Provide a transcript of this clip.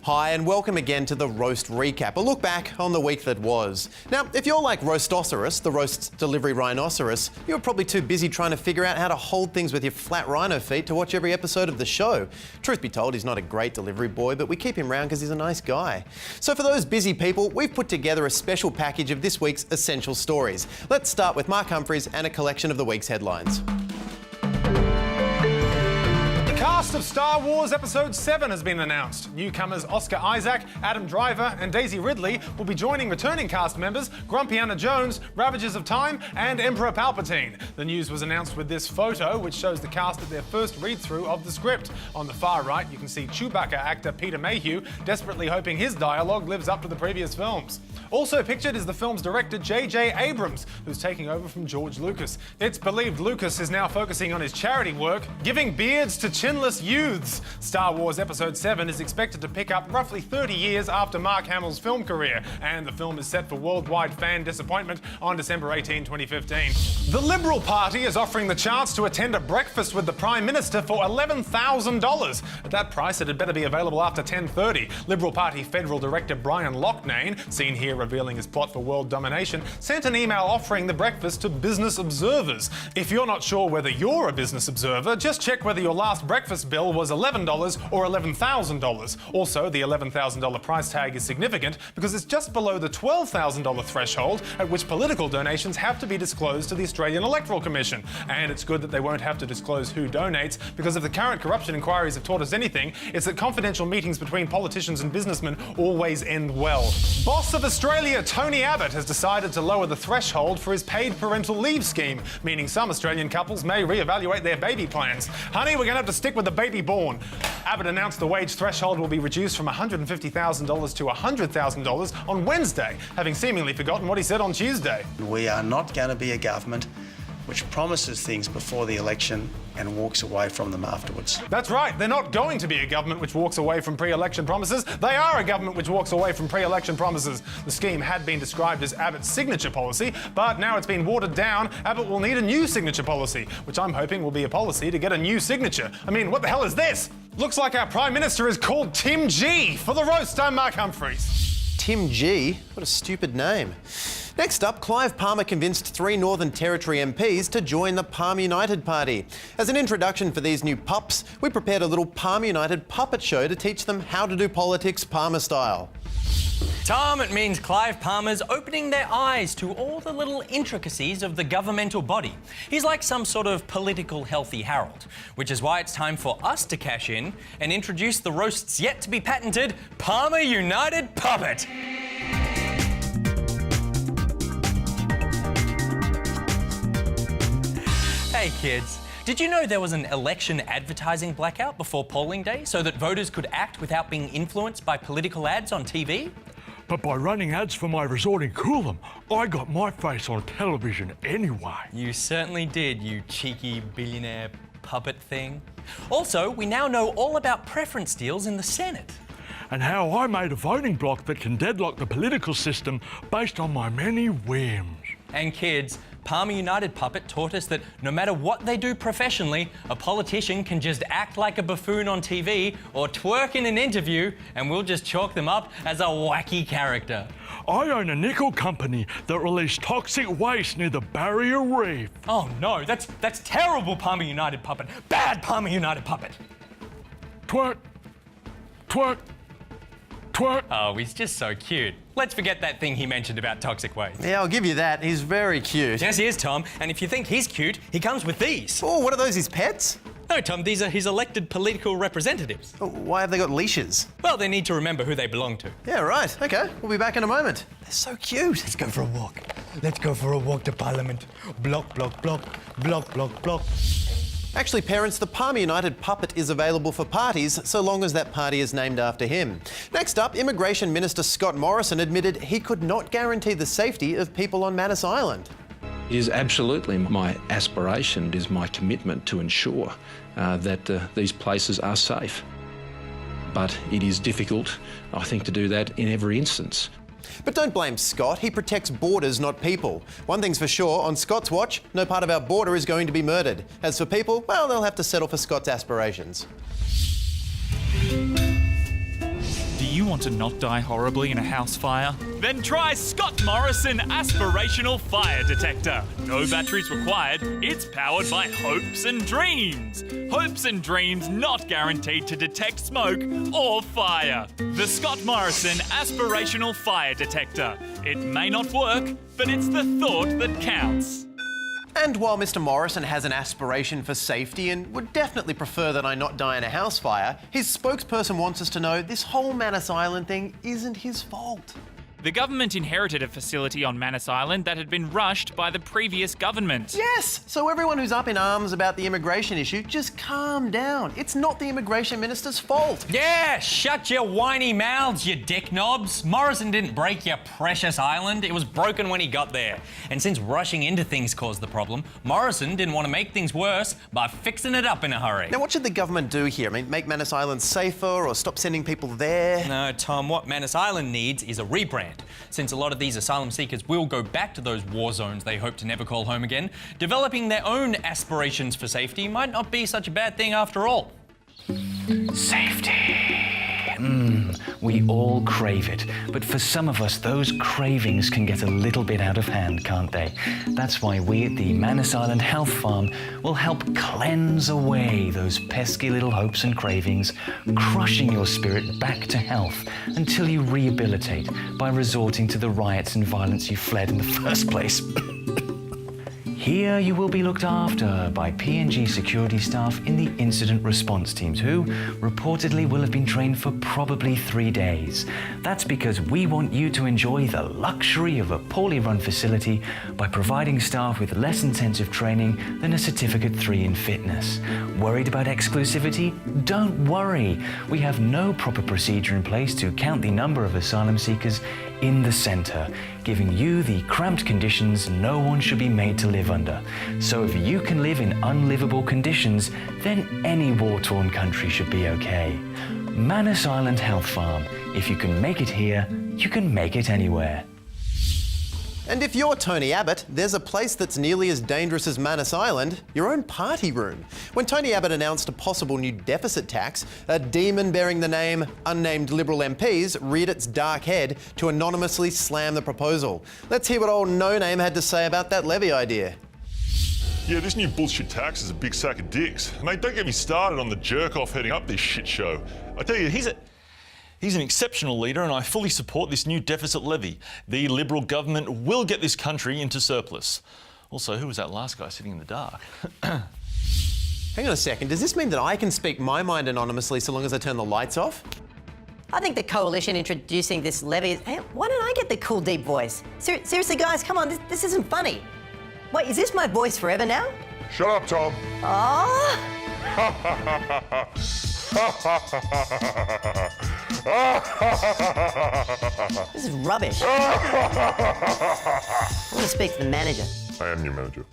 Hi and welcome again to the Roast Recap, a look back on the week that was. Now, if you're like Roastosaurus, the roast delivery rhinoceros, you're probably too busy trying to figure out how to hold things with your flat rhino feet to watch every episode of the show. Truth be told, he's not a great delivery boy, but we keep him around because he's a nice guy. So for those busy people, we've put together a special package of this week's essential stories. Let's start with Mark Humphries and a collection of the week's headlines. The cast of Star Wars Episode 7 has been announced. Newcomers Oscar Isaac, Adam Driver and Daisy Ridley will be joining returning cast members Grumpy Anna Jones, Ravagers of Time and Emperor Palpatine. The news was announced with this photo, which shows the cast at their first read-through of the script. On the far right, you can see Chewbacca actor Peter Mayhew desperately hoping his dialogue lives up to the previous films. Also pictured is the film's director J.J. Abrams, who's taking over from George Lucas. It's believed Lucas is now focusing on his charity work, giving beards to chinless youths. Star Wars Episode 7 is expected to pick up roughly 30 years after Mark Hamill's film career, and the film is set for worldwide fan disappointment on December 18, 2015. The Liberal Party is offering the chance to attend a breakfast with the Prime Minister for $11,000. At that price, it had better be available after 10:30. Liberal Party Federal Director Brian Loughnane, seen here revealing his plot for world domination, sent an email offering the breakfast to business observers. If you're not sure whether you're a business observer, just check whether your last breakfast bill was $11 or $11,000. Also, the $11,000 price tag is significant because it's just below the $12,000 threshold at which political donations have to be disclosed to the Australian Electoral Commission. And it's good that they won't have to disclose who donates, because if the current corruption inquiries have taught us anything, it's that confidential meetings between politicians and businessmen always end well. Boss of Australia Tony Abbott has decided to lower the threshold for his paid parental leave scheme, meaning some Australian couples may re-evaluate their baby plans. Honey, we're going to have to stick with the baby born. Abbott announced the wage threshold will be reduced from $150,000 to $100,000 on Wednesday, having seemingly forgotten what he said on Tuesday. We are not going to be a government which promises things before the election and walks away from them afterwards. That's right, they're not going to be a government which walks away from pre-election promises. They are a government which walks away from pre-election promises. The scheme had been described as Abbott's signature policy, but now it's been watered down. Abbott will need a new signature policy, which I'm hoping will be a policy to get a new signature. I mean, what the hell is this? Looks like our Prime Minister is called Tim G. For the roast, I'm Mark Humphries. Tim G? What a stupid name. Next up, Clive Palmer convinced 3 Northern Territory MPs to join the Palmer United Party. As an introduction for these new pups, we prepared a little Palmer United puppet show to teach them how to do politics Palmer style. Tom, it means Clive Palmer's opening their eyes to all the little intricacies of the governmental body. He's like some sort of political healthy Harold, which is why it's time for us to cash in and introduce the roast's yet to be patented Palmer United puppet. Hey kids, did you know there was an election advertising blackout before polling day so that voters could act without being influenced by political ads on TV? But by running ads for my resort in Coolum, I got my face on television anyway. You certainly did, you cheeky billionaire puppet thing. Also, we now know all about preference deals in the Senate. And how I made a voting bloc that can deadlock the political system based on my many whims. And kids, Palmer United Puppet taught us that no matter what they do professionally, a politician can just act like a buffoon on TV or twerk in an interview and we'll just chalk them up as a wacky character. I own a nickel company that released toxic waste near the Barrier Reef. Oh no, that's terrible, Palmer United Puppet. Bad Palmer United Puppet. Twerk, twerk, twerk. Oh, he's just so cute. Let's forget that thing he mentioned about toxic waste. Yeah, I'll give you that. He's very cute. Yes, he is, Tom. And if you think he's cute, he comes with these. Oh, what are those, his pets? No, Tom, these are his elected political representatives. Oh, why have they got leashes? Well, they need to remember who they belong to. Yeah, right. OK, we'll be back in a moment. They're so cute. Let's go for a walk. Let's go for a walk to Parliament. Block, block, block. Block, block, block. Actually, parents, the Palmer United puppet is available for parties so long as that party is named after him. Next up, Immigration Minister Scott Morrison admitted he could not guarantee the safety of people on Manus Island. It is absolutely my aspiration, it is my commitment to ensure that these places are safe. But it is difficult, I think, to do that in every instance. But don't blame Scott, he protects borders, not people. One thing's for sure, on Scott's watch, no part of our border is going to be murdered. As for people, well, they'll have to settle for Scott's aspirations. Do you want to not die horribly in a house fire? Then try Scott Morrison Aspirational Fire Detector. No batteries required. It's powered by hopes and dreams. Hopes and dreams not guaranteed to detect smoke or fire. The Scott Morrison Aspirational Fire Detector. It may not work, but it's the thought that counts. And while Mr. Morrison has an aspiration for safety and would definitely prefer that I not die in a house fire, his spokesperson wants us to know this whole Manus Island thing isn't his fault. The government inherited a facility on Manus Island that had been rushed by the previous government. Yes! So everyone who's up in arms about the immigration issue, just calm down. It's not the immigration minister's fault. Yeah, shut your whiny mouths, you dick knobs. Morrison didn't break your precious island. It was broken when he got there. And since rushing into things caused the problem, Morrison didn't want to make things worse by fixing it up in a hurry. Now, what should the government do here? I mean, make Manus Island safer or stop sending people there? No, Tom, what Manus Island needs is a rebrand. Since a lot of these asylum seekers will go back to those war zones they hope to never call home again, developing their own aspirations for safety might not be such a bad thing after all. Safety. We all crave it, but for some of us, those cravings can get a little bit out of hand, can't they? That's why we at the Manus Island Health Farm will help cleanse away those pesky little hopes and cravings, crushing your spirit back to health until you rehabilitate by resorting to the riots and violence you fled in the first place. Here you will be looked after by P&G security staff in the incident response teams who reportedly will have been trained for probably 3 days. That's because we want you to enjoy the luxury of a poorly run facility by providing staff with less intensive training than a Certificate 3 in fitness. Worried about exclusivity? Don't worry. We have no proper procedure in place to count the number of asylum seekers in the centre, giving you the cramped conditions no one should be made to live under. So if you can live in unlivable conditions, then any war-torn country should be okay. Manus Island Health Farm. If you can make it here, you can make it anywhere. And if you're Tony Abbott, there's a place that's nearly as dangerous as Manus Island, your own party room. When Tony Abbott announced a possible new deficit tax, a demon bearing the name unnamed Liberal MPs reared its dark head to anonymously slam the proposal. Let's hear what old No Name had to say about that levy idea. Yeah, this new bullshit tax is a big sack of dicks. Mate, don't get me started on the jerk-off heading up this shit show. I tell you, He's an exceptional leader and I fully support this new deficit levy. The Liberal government will get this country into surplus. Also, who was that last guy sitting in the dark? Hang on a second, does this mean that I can speak my mind anonymously so long as I turn the lights off? I think the coalition introducing this levy is... Hey, why don't I get the cool deep voice? Seriously, guys, come on, this isn't funny. Wait, is this my voice forever now? Shut up, Tom. Oh. This is rubbish. I want to speak to the manager. I am your manager.